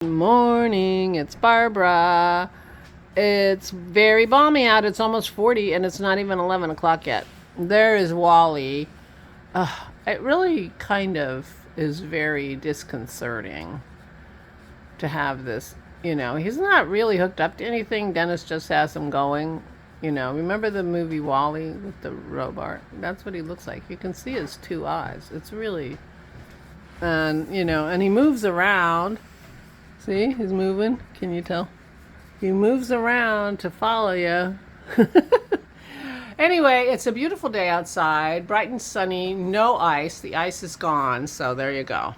Morning, it's Barbara. It's very balmy out. It's almost 40 and it's not even 11 o'clock yet. There is Wally. It really kind of is very disconcerting to have this. He's not really hooked up to anything. Dennis just has him going. Remember the movie Wally with the robot? That's what he looks like. You can see his two eyes. It's really, and he moves around. See, he's moving. Can you tell? He moves around to follow you. Anyway, it's a beautiful day outside, bright and sunny, no ice. The ice is gone, so there you go.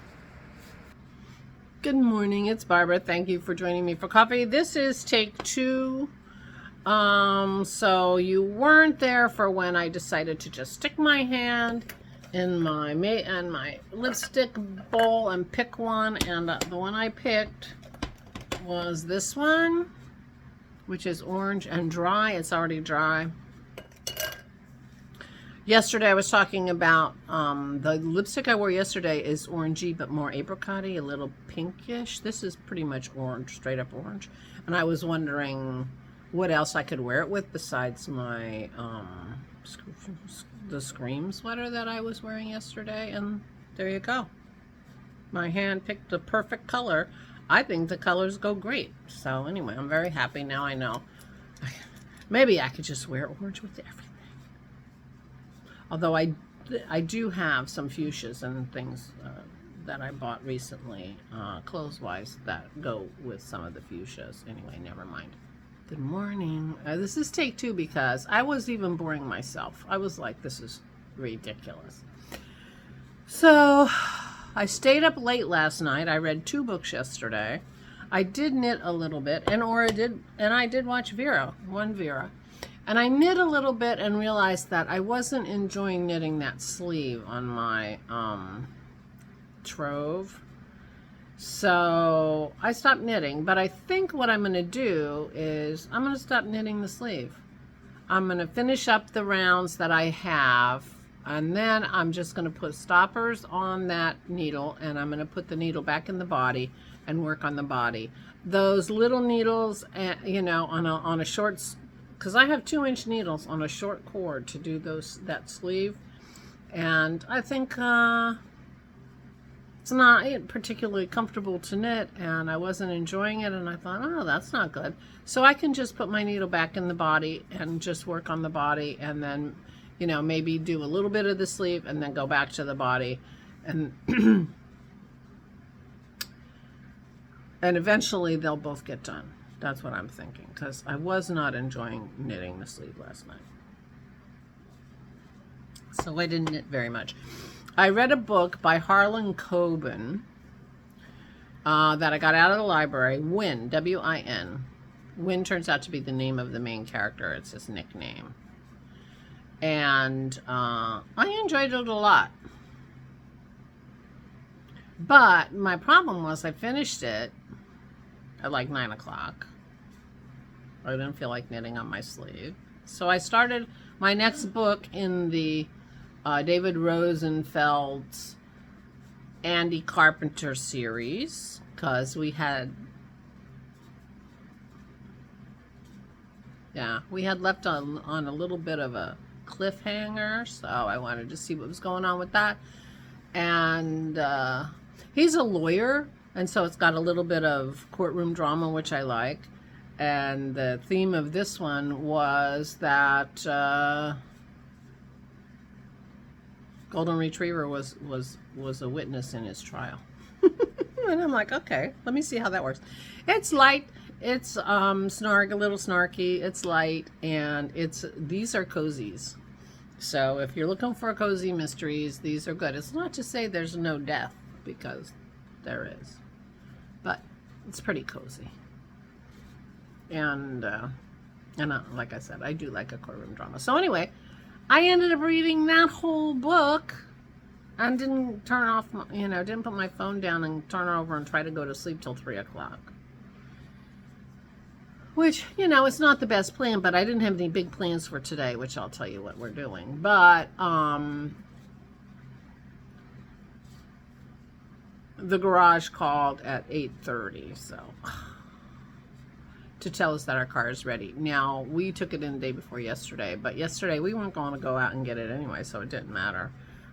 Good morning, it's Barbara. Thank you for joining me for coffee. This is take 2. So you weren't there for when I decided to just stick my hand in my lipstick bowl and pick one, and the one I picked was this one, which is orange and dry. It's already dry. Yesterday I was talking about the lipstick I wore yesterday is orangey but more apricot-y, a little pinkish. This is pretty much orange, straight up orange, and I was wondering what else I could wear it with besides my the Scream sweater that I was wearing yesterday, and there you go. My hand picked the perfect color. I think the colors go great. So anyway, I'm very happy now. I know. Maybe I could just wear orange with everything. Although I do have some fuchsias and things that I bought recently, clothes-wise, that go with some of the fuchsias. Anyway, never mind. Good morning. This is take 2 because I was even boring myself. I was like, this is ridiculous. So I stayed up late last night. I read 2 books yesterday. I did knit a little bit, and I did watch Vera. And I knit a little bit and realized that I wasn't enjoying knitting that sleeve on my trove. So I stopped knitting, but I think what I'm going to do is I'm going to stop knitting the sleeve. I'm going to finish up the rounds that I have, and then I'm just going to put stoppers on that needle, and I'm going to put the needle back in the body and work on the body. Those little needles, on a short, because I have 2-inch needles on a short cord to do that sleeve, and I think it's not particularly comfortable to knit, and I wasn't enjoying it, and I thought, oh, that's not good. So I can just put my needle back in the body and just work on the body, and then, maybe do a little bit of the sleeve and then go back to the body, and and eventually they'll both get done. That's what I'm thinking, because I was not enjoying knitting the sleeve last night. So I didn't knit very much. I read a book by Harlan Coben that I got out of the library, Win, W-I-N. Win turns out to be the name of the main character. It's his nickname. And I enjoyed it a lot. But my problem was I finished it at like 9 o'clock. I didn't feel like knitting on my sleeve. So I started my next book in the David Rosenfeld's Andy Carpenter series, because we had left on a little bit of a cliffhanger, so I wanted to see what was going on with that. And he's a lawyer, and so it's got a little bit of courtroom drama, which I like. And the theme of this one was that Golden Retriever was a witness in his trial. And I'm like, okay, let me see how that works. It's light, it's a little snarky, it's light, and these are cozies. So if you're looking for cozy mysteries, these are good. It's not to say there's no death, because there is, but it's pretty cozy. And like I said, I do like a courtroom drama. So anyway, I ended up reading that whole book and didn't turn off, didn't put my phone down and turn it over and try to go to sleep till 3 o'clock. Which, it's not the best plan, but I didn't have any big plans for today, which I'll tell you what we're doing. But the garage called at 8:30, so to tell us that our car is ready. Now, we took it in the day before yesterday, but yesterday we weren't going to go out and get it anyway, so it didn't matter.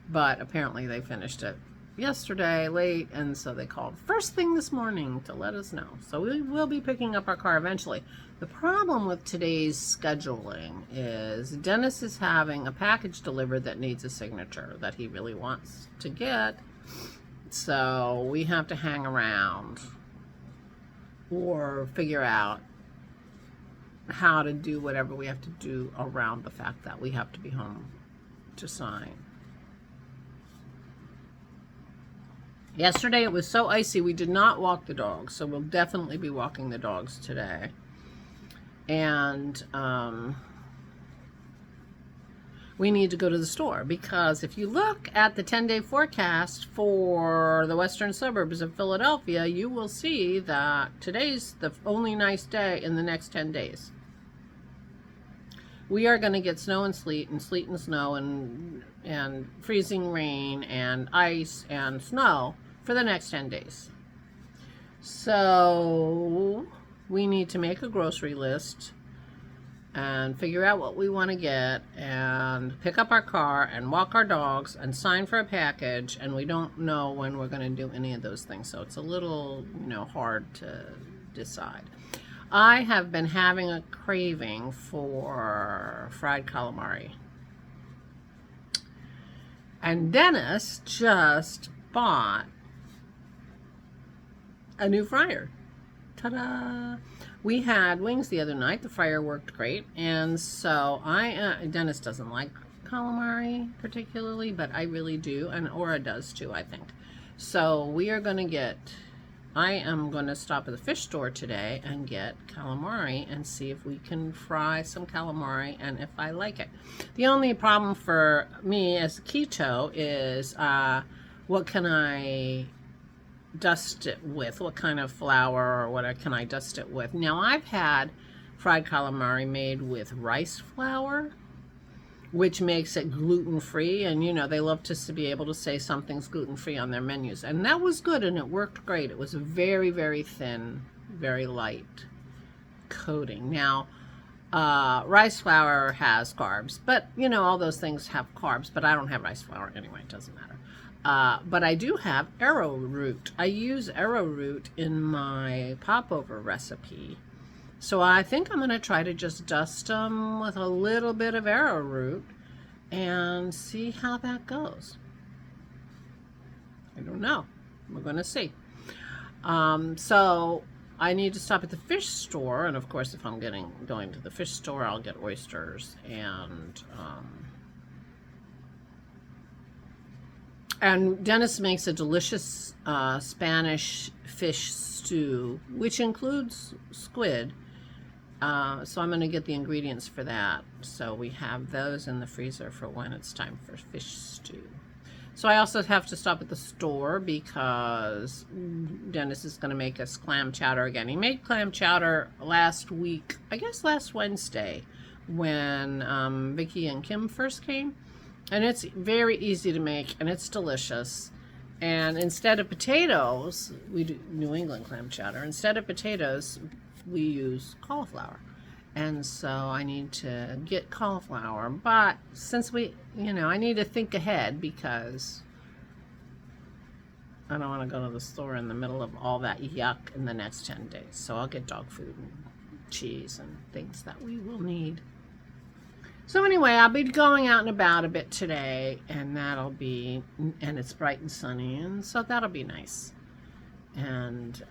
But apparently they finished it yesterday late, and so they called first thing this morning to let us know. So we will be picking up our car eventually. The problem with today's scheduling is Dennis is having a package delivered that needs a signature that he really wants to get. So we have to hang around or figure out how to do whatever we have to do around the fact that we have to be home to sign. Yesterday it was so icy we did not walk the dogs, so we'll definitely be walking the dogs today. And we need to go to the store, because if you look at the 10-day forecast for the western suburbs of Philadelphia, you will see that today's the only nice day in the next 10 days. We are going to get snow and sleet and snow and freezing rain and ice and snow for the next 10 days. So we need to make a grocery list and figure out what we want to get and pick up our car and walk our dogs and sign for a package, and we don't know when we're going to do any of those things, so it's a little, hard to decide. I have been having a craving for fried calamari, and Dennis just bought a new fryer. Ta-da! We had wings the other night. The fryer worked great, and so Dennis doesn't like calamari particularly, but I really do, and Aura does too, I think. So we are going to get, I am going to stop at the fish store today and get calamari and see if we can fry some calamari and if I like it. The only problem for me as keto is what can I dust it with? What kind of flour or what can I dust it with? Now, I've had fried calamari made with rice flour, which makes it gluten-free, and they love to be able to say something's gluten-free on their menus, and that was good and it worked great. It was a very, very thin, very light coating. Now, rice flour has carbs, but all those things have carbs, but I don't have rice flour anyway, it doesn't matter. But I do have arrowroot. I use arrowroot in my popover recipe. So I think I'm going to try to just dust them with a little bit of arrowroot and see how that goes. I don't know. We're going to see. So I need to stop at the fish store. And of course, if I'm going to the fish store, I'll get oysters and Dennis makes a delicious Spanish fish stew, which includes squid. So I'm going to get the ingredients for that. So we have those in the freezer for when it's time for fish stew. So I also have to stop at the store because Dennis is going to make us clam chowder again. He made clam chowder last week, I guess last Wednesday, when Vicky and Kim first came. And it's very easy to make, and it's delicious. And instead of potatoes, we do New England clam chowder. Instead of potatoes, we use cauliflower. And so I need to get cauliflower. But since I need to think ahead because I don't want to go to the store in the middle of all that yuck in the next 10 days. So I'll get dog food and cheese and things that we will need. So anyway, I'll be going out and about a bit today, and it's bright and sunny, and so that'll be nice. And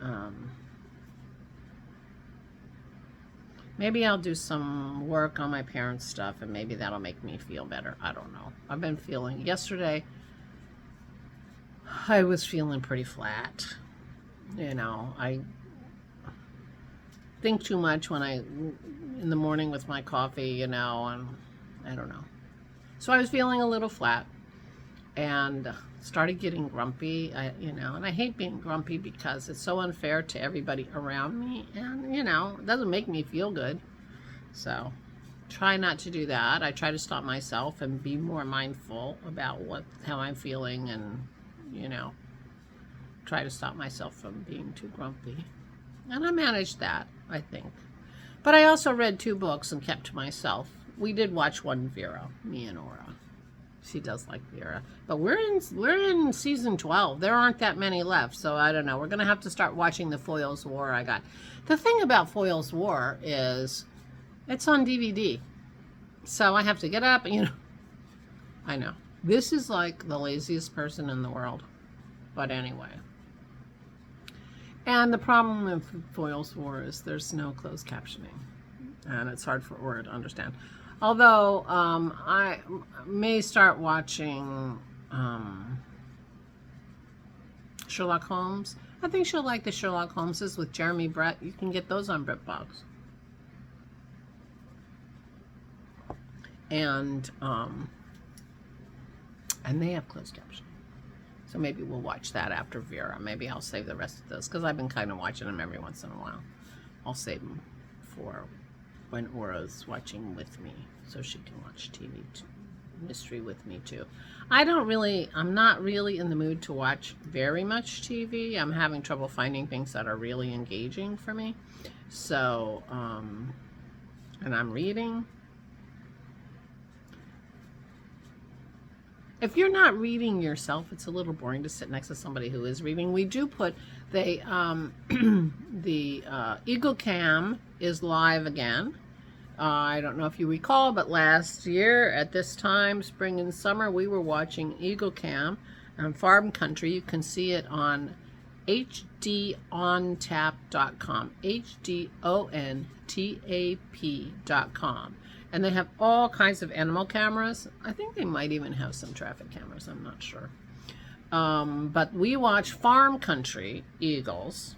maybe I'll do some work on my parents' stuff, and maybe that'll make me feel better. I don't know. I've been feeling, yesterday, I was feeling pretty flat. I think too much in the morning with my coffee, and I don't know. So I was feeling a little flat and started getting grumpy, and I hate being grumpy because it's so unfair to everybody around me, and, it doesn't make me feel good. So try not to do that. I try to stop myself and be more mindful about how I'm feeling and, try to stop myself from being too grumpy. And I managed that, I think. But I also read 2 books and kept to myself. We did watch one Vera, me and Aura. She does like Vera. But we're in season 12. There aren't that many left, so I don't know. We're going to have to start watching the Foyle's War I got. The thing about Foyle's War is it's on DVD. So I have to get up, you know. I know. This is like the laziest person in the world. But anyway. And the problem with Foyle's War is there's no closed captioning. And it's hard for Aura to understand. Although I may start watching Sherlock Holmes. I think she'll like the Sherlock Holmeses with Jeremy Brett. You can get those on BritBox. And they have closed captioning. So maybe we'll watch that after Vera. Maybe I'll save the rest of those because I've been kind of watching them every once in a while. I'll save them for when Aura's watching with me so she can watch TV mystery with me too. I'm not really in the mood to watch very much TV. I'm having trouble finding things that are really engaging for me. So, and I'm reading. If you're not reading yourself, it's a little boring to sit next to somebody who is reading. We do put the Eagle Cam is live again. I don't know if you recall, but last year at this time, spring and summer, we were watching Eagle Cam on Farm Country. You can see it on hdontap.com, HDONTAP.com. And they have all kinds of animal cameras. I think they might even have some traffic cameras. I'm not sure. But we watch Farm Country eagles.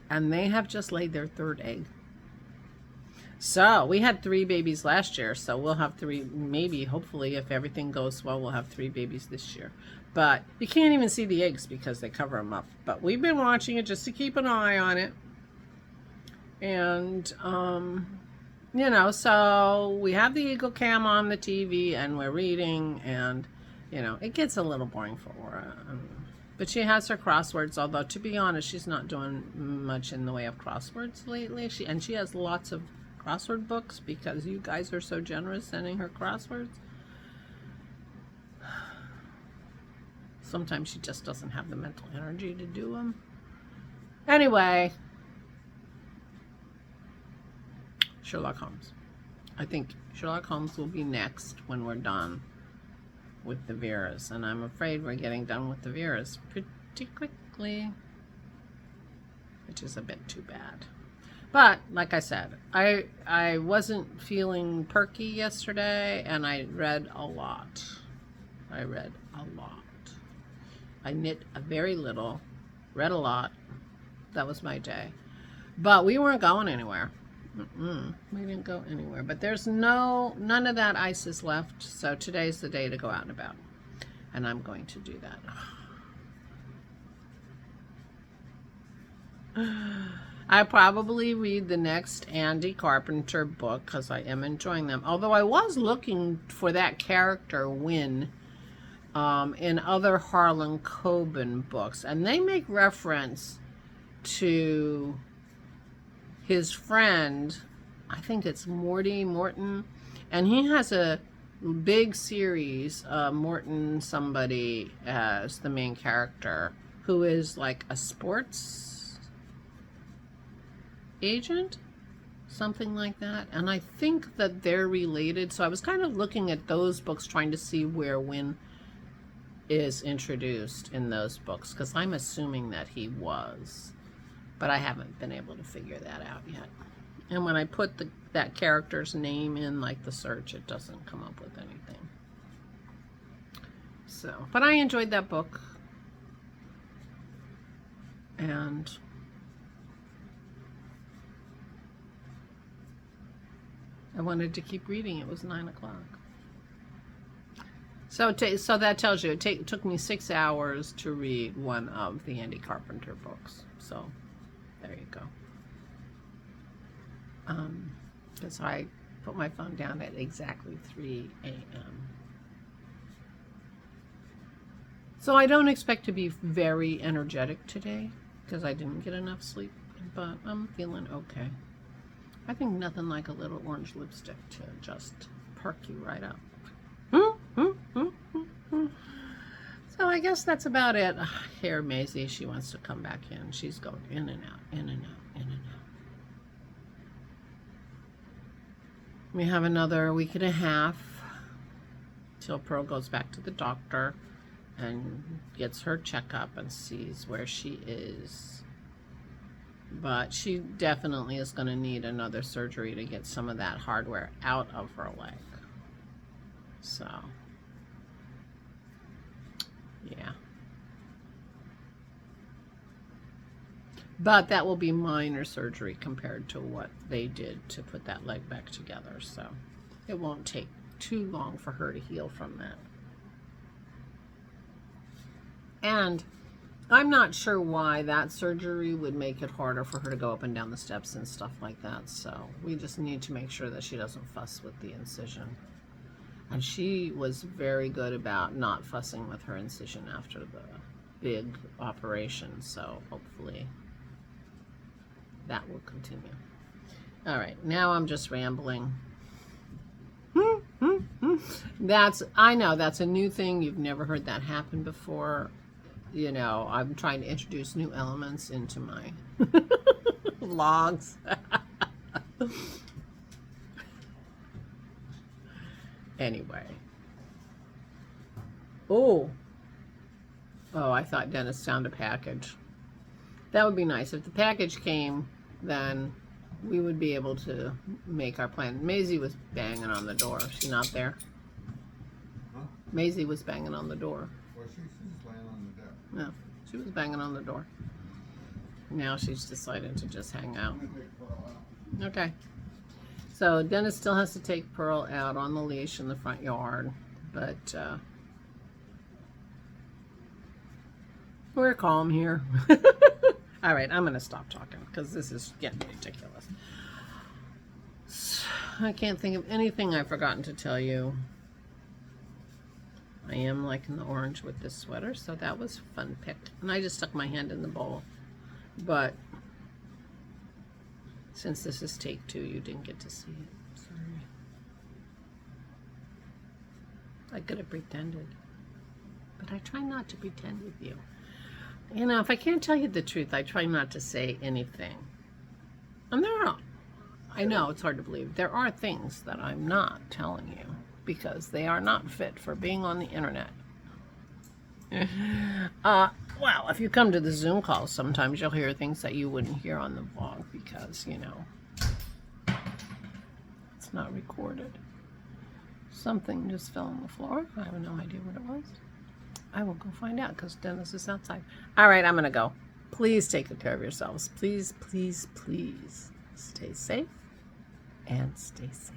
And they have just laid their 3rd egg. So we had 3 babies last year. So we'll have 3, maybe, hopefully, if everything goes well, we'll have 3 babies this year. But you can't even see the eggs because they cover them up. But we've been watching it just to keep an eye on it. And, you know, so we have the Eagle Cam on the TV and we're reading and, you know, it gets a little boring for Aura. But she has her crosswords, although to be honest, she's not doing much in the way of crosswords lately. She has lots of crossword books because you guys are so generous sending her crosswords. Sometimes she just doesn't have the mental energy to do them. Anyway, Sherlock Holmes. I think Sherlock Holmes will be next when we're done with the Veras. And I'm afraid we're getting done with the Veras pretty quickly, which is a bit too bad. But, like I said, I wasn't feeling perky yesterday, and I read a lot. I read a lot. I knit a very little, read a lot. That was my day. But we weren't going anywhere. We didn't go anywhere. But there's none of that ice is left, so today's the day to go out and about. And I'm going to do that. I probably read the next Andy Carpenter book because I am enjoying them. Although I was looking for that character Win in other Harlan Coben books. And they make reference to his friend, I think it's Morton. And he has a big series, Morton somebody as the main character, who is like a sports agent, something like that. And I think that they're related. So I was kind of looking at those books, trying to see where Win is introduced in those books, because I'm assuming that he was, but I haven't been able to figure that out yet. And when I put that character's name in, like the search, it doesn't come up with anything. So, but I enjoyed that book. And I wanted to keep reading. It was 9 o'clock. So that tells you it took me 6 hours to read one of the Andy Carpenter books. So there you go. So I put my phone down at exactly 3 a.m. So I don't expect to be very energetic today because I didn't get enough sleep, but I'm feeling okay. I think nothing like a little orange lipstick to just perk you right up. So I guess that's about it. Here, Maisie, she wants to come back in. She's going in and out, in and out, in and out. We have another week and a half till Pearl goes back to the doctor and gets her checkup and sees where she is. But she definitely is going to need another surgery to get some of that hardware out of her leg. So, yeah. But that will be minor surgery compared to what they did to put that leg back together. So it won't take too long for her to heal from that. And I'm not sure why that surgery would make it harder for her to go up and down the steps and stuff like that. So we just need to make sure that she doesn't fuss with the incision. And she was very good about not fussing with her incision after the big operation. So hopefully that will continue. All right, now I'm just rambling. I know that's a new thing. You've never heard that happen before. You know, I'm trying to introduce new elements into my vlogs. Anyway. Oh, I thought Dennis found a package. That would be nice. If the package came, then we would be able to make our plan. Maisie was banging on the door. Is she not there? Huh? Maisie was banging on the door. Well, she's laying on the deck. No, she was banging on the door. Now she's decided to just hang out. I'm gonna take Pearl out. Okay. So Dennis still has to take Pearl out on the leash in the front yard, but we're calm here. All right, I'm going to stop talking because this is getting ridiculous. I can't think of anything I've forgotten to tell you. I am liking the orange with this sweater, so that was a fun pick. And I just stuck my hand in the bowl. But since this is take 2, you didn't get to see it. Sorry. I could have pretended. But I try not to pretend with you. You know, if I can't tell you the truth, I try not to say anything. And there are, I know it's hard to believe, there are things that I'm not telling you because they are not fit for being on the internet. Well, if you come to the Zoom calls, sometimes you'll hear things that you wouldn't hear on the vlog because, you know, it's not recorded. Something just fell on the floor. I have no idea what it was. I will go find out because Dennis is outside. All right, I'm going to go. Please take good care of yourselves. Please, please, please stay safe and stay safe.